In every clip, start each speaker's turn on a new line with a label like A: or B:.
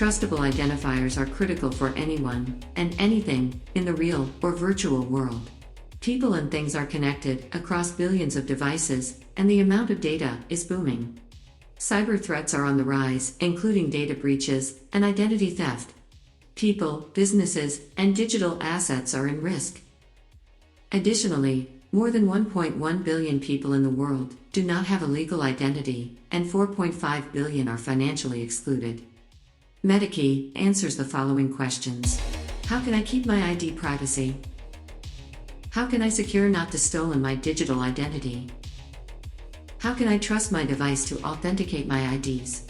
A: Trustable identifiers are critical for anyone and anything in the real or virtual world. People and things are connected across billions of devices, and the amount of data is booming. Cyber threats are on the rise, including data breaches and identity theft. People, businesses, and digital assets are in risk. Additionally, more than 1.1 billion people in the world do not have a legal identity, and 4.5 billion are financially excluded. Metakey answers the following questions. How can I keep my ID privacy? How can I secure not to stolen my digital identity? How can I trust my device to authenticate my IDs?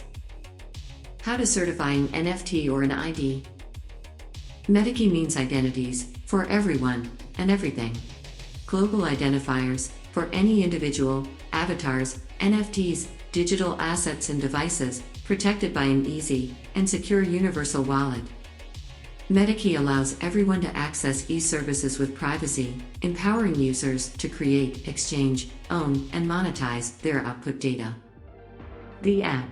A: How to certify an NFT or an ID? Metakey means identities for everyone and everything. Global identifiers for any individual, avatars, NFTs, digital assets and devices, protected by an easy and secure universal wallet. Metakey allows everyone to access e-services with privacy, empowering users to create, exchange, own, and monetize their output data. The app.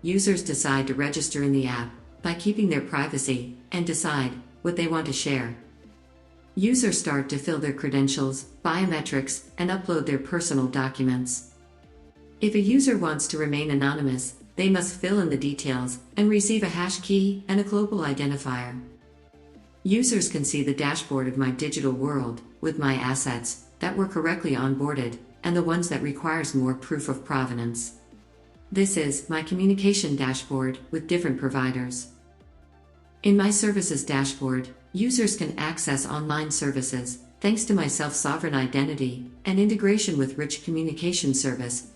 A: Users decide to register in the app by keeping their privacy and decide what they want to share. Users start to fill their credentials, biometrics, and upload their personal documents. If a user wants to remain anonymous, they must fill in the details and receive a hash key and a global identifier. Users can see the dashboard of my digital world, with my assets that were correctly onboarded, and the ones that requires more proof of provenance. This is my communication dashboard with different providers. In my services dashboard, users can access online services, thanks to my self-sovereign identity and integration with rich communication service.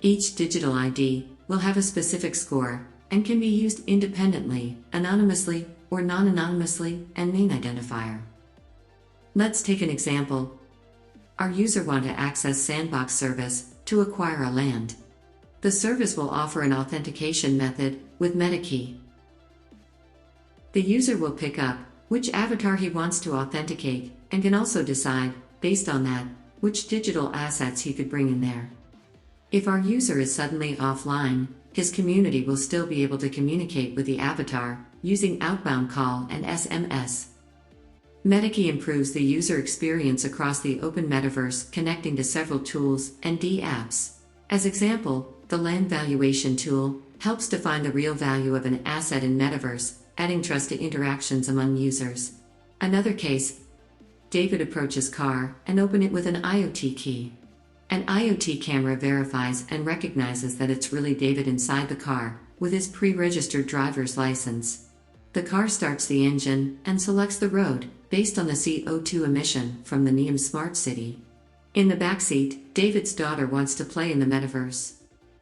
A: Each digital ID will have a specific score and can be used independently, anonymously, or non-anonymously, and main identifier. Let's take an example. Our user wants to access Sandbox service to acquire a land. The service will offer an authentication method with Metakey. The user will pick up which avatar he wants to authenticate and can also decide, based on that, which digital assets he could bring in there. If our user is suddenly offline, his community will still be able to communicate with the avatar using outbound call and SMS. Metakey improves the user experience across the open metaverse, connecting to several tools and apps. As example, the land valuation tool helps define the real value of an asset in metaverse, adding trust to interactions among users. Another case, David approaches car and open it with an IoT key. An IoT camera verifies and recognizes that it's really David inside the car, with his pre-registered driver's license. The car starts the engine and selects the road, based on the CO2 emission from the Neom Smart City. In the backseat, David's daughter wants to play in the metaverse.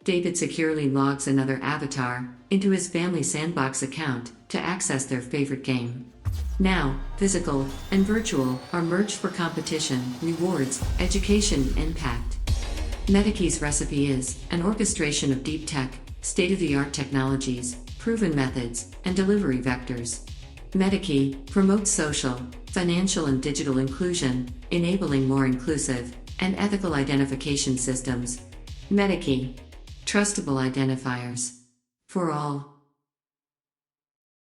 A: David securely logs another avatar into his family Sandbox account to access their favorite game. Now, physical and virtual are merged for competition, rewards, education, and impact. Metakey's recipe is an orchestration of deep tech, state-of-the-art technologies, proven methods, and delivery vectors. Metakey promotes social, financial, and digital inclusion, enabling more inclusive and ethical identification systems. Metakey. Trustable identifiers. For all.